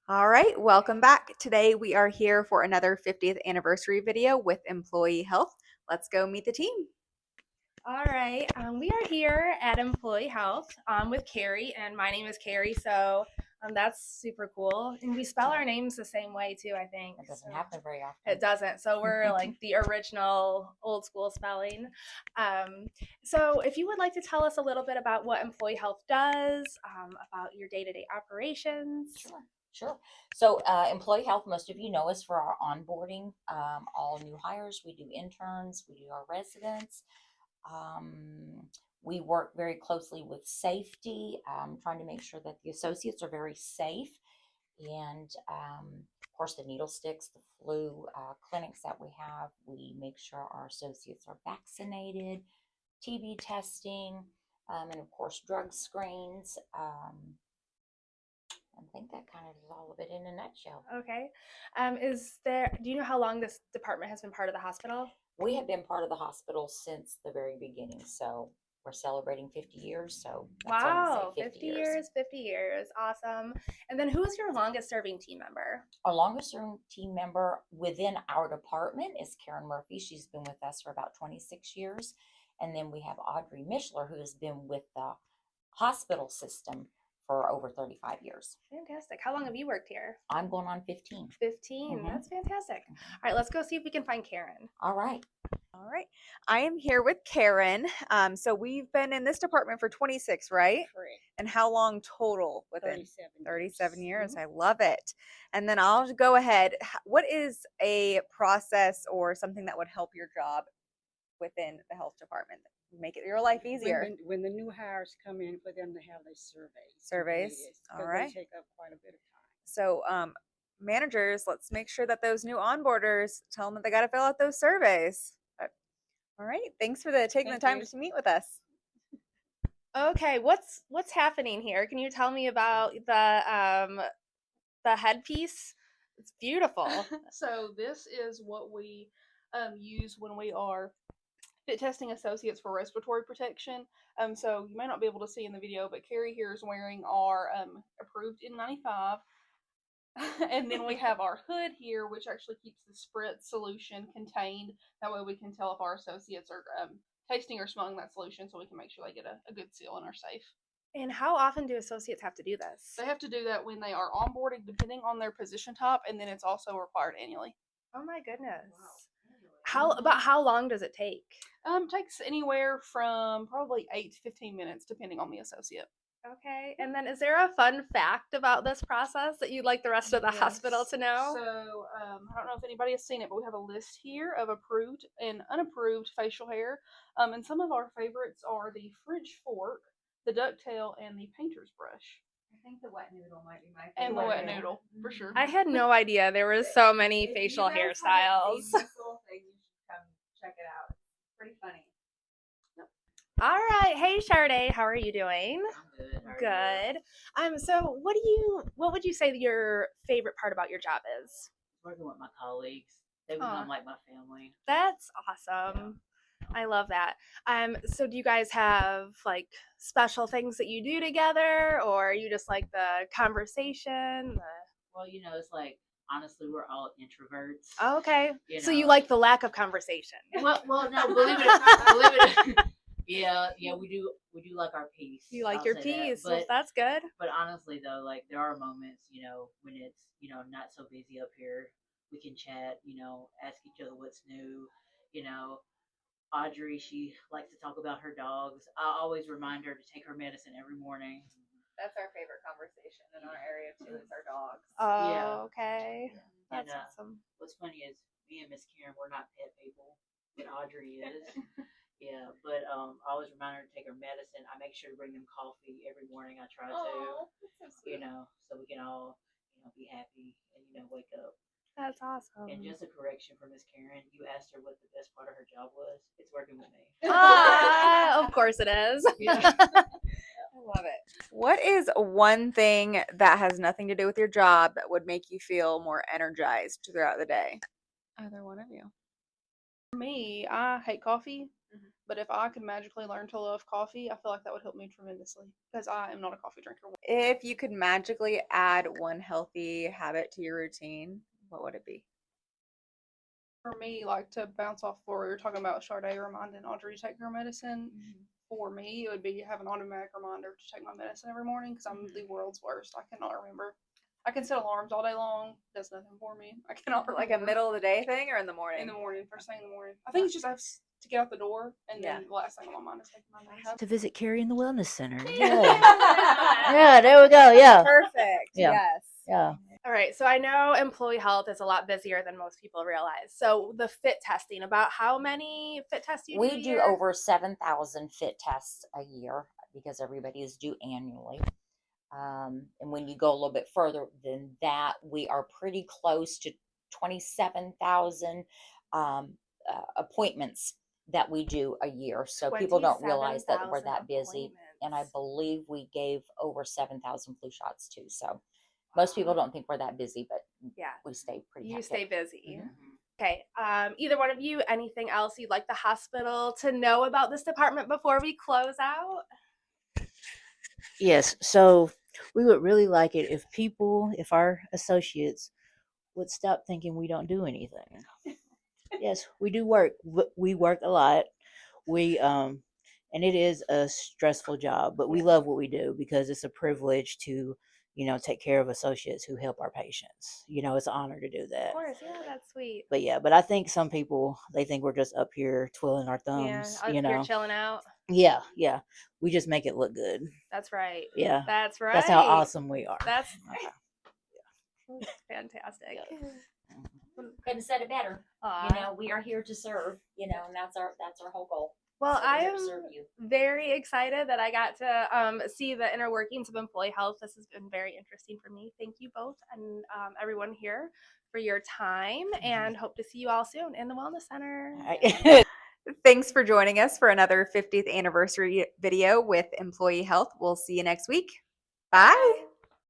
All right, welcome back. Today we are here for another 50th anniversary video with Employee Health. Let's go meet the team. All right, we are here at Employee Health with Carrie, and my name is Carrie, so that's super cool. And we spell our names the same way too, I think. It doesn't happen very often. It doesn't, so we're like the original old school spelling. So if you would like to tell us a little bit about what Employee Health does, about your day-to-day operations. Sure. So employee health, most of you know us for our onboarding, all new hires. We do interns, we do our residents. We work very closely with safety, trying to make sure that the associates are very safe. And of course, the needle sticks, the flu clinics that we have, we make sure our associates are vaccinated, TB testing, and of course, drug screens. I think that kind of is all of it in a nutshell. Okay. Do you know how long this department has been part of the hospital? We have been part of the hospital since the very beginning. So we're celebrating 50 years. So that's wow, 50 years, 50 years. Awesome. And then who is your longest serving team member? Our longest serving team member within our department is Karen Murphy. She's been with us for about 26 years. And then we have Audrey Mishler, who has been with the hospital system for over 35 years. Fantastic. How long have you worked here? I'm going on 15. 15. Mm-hmm. That's fantastic. All right, let's go see if we can find Karen. All right. All right. I am here with Karen. So we've been in this department for 26, right? Correct. And how long total within? 37 years. Mm-hmm. I love it. And then I'll go ahead. What is a process or something that would help your job within the health department? Make it your life easier. When the new hires come in, for them to have their surveys. All right. They take up quite a bit of time. So managers, let's make sure that those new onboarders, tell them that they got to fill out those surveys. All right, thanks for taking the time to meet with us. Okay, what's happening here? Can you tell me about the headpiece? It's beautiful. So this is what we use when we are fit testing associates for respiratory protection. So you may not be able to see in the video, but Carrie here is wearing our approved N95. And then we have our hood here, which actually keeps the spritz solution contained. That way we can tell if our associates are tasting or smelling that solution, so we can make sure they get a good seal and are safe. And how often do associates have to do this? They have to do that when they are onboarding, depending on their position type, and then it's also required annually. Oh my goodness. Wow. How long does it take? Takes anywhere from probably 8 to 15 minutes, depending on the associate. Okay, and then is there a fun fact about this process that you'd like the rest of the hospital to know? So I don't know if anybody has seen it, but we have a list here of approved and unapproved facial hair. And some of our favorites are the French fork, the ducktail, and the painter's brush. I think the wet noodle might be my favorite. And the wet noodle, for sure. I had no idea there were so many facial hairstyles. You should come check it out. It's pretty funny. All right. Hey, Sade, how are you doing? I'm good. Good. So what would you say your favorite part about your job is? Working with my colleagues. They become like my family. That's awesome. Yeah. I love that. So do you guys have like special things that you do together, or you just like the conversation? Well, it's like, honestly, we're all introverts. Oh, okay. So you like the lack of conversation? Well, no, believe it. Yeah, we do like our peace. You like your peace, well, that's good. But honestly, though, like there are moments, when it's not so busy up here, we can chat, ask each other what's new. Audrey, she likes to talk about her dogs. I always remind her to take her medicine every morning. That's our favorite conversation in our area too, is our dogs. Oh, yeah. Okay. Yeah. That's awesome. What's funny is me and Miss Karen, we're not pet people, but Audrey is. Yeah, but I always remind her to take her medicine. I make sure to bring them coffee every morning. I try to, that's so sweet. so we can all, be happy and, wake up. That's awesome. And just a correction for Miss Karen, you asked her what the best part of her job was. It's working with me. Of course it is. Yeah. I love it. What is one thing that has nothing to do with your job that would make you feel more energized throughout the day? Either one of you. For me, I hate coffee. But if I could magically learn to love coffee, I feel like that would help me tremendously because I am not a coffee drinker. If you could magically add one healthy habit to your routine, what would it be? For me, like to bounce off where we were talking about Sade reminding Audrey to take her medicine, for me, it would be have an automatic reminder to take my medicine every morning because I'm the world's worst. I cannot remember. I can set alarms all day long. Does nothing for me. I cannot remember. Like a middle of the day thing or in the morning? In the morning, first thing in the morning. I think it's just I have to get out the door, and Yeah. then the last thing on my mind is taking my medicine. To visit Carrie in the wellness center. Yeah. Yeah, there we go. Yeah. Perfect. Yeah. Yes. Yeah. All right, so I know employee health is a lot busier than most people realize. So the fit testing, about how many fit tests do you do? We do over 7,000 fit tests a year because everybody is due annually. And when you go a little bit further than that, we are pretty close to 27,000 appointments that we do a year. So people don't realize that we're that busy. And I believe we gave over 7,000 flu shots too. So most people don't think we're that busy, but yeah, we stay pretty You hectic. stay busy. Mhm. Okay. Either one of you, anything else you'd like the hospital to know about this department before we close out? Yes. So we would really like it if our associates would stop thinking we don't do anything. Yes, we do work. We work a lot. And it is a stressful job, but we love what we do because it's a privilege to, take care of associates who help our patients. It's an honor to do that. Of course, yeah, that's sweet. But I think some people, they think we're just up here twiddling our Yeah, thumbs, you're chilling out. Yeah. We just make it look good. That's right. Yeah. That's right. That's how awesome we are. That's fantastic. Couldn't have said it better. Aw. We are here to serve, and that's our whole goal. Well, So we're I here to am serve you. very excited that I got to see the inner workings of employee health. This has been very interesting for me. Thank you both and everyone here for your time, and hope to see you all soon in the Wellness Center. All right. Thanks for joining us for another 50th anniversary video with Employee Health. We'll see you next week. Bye.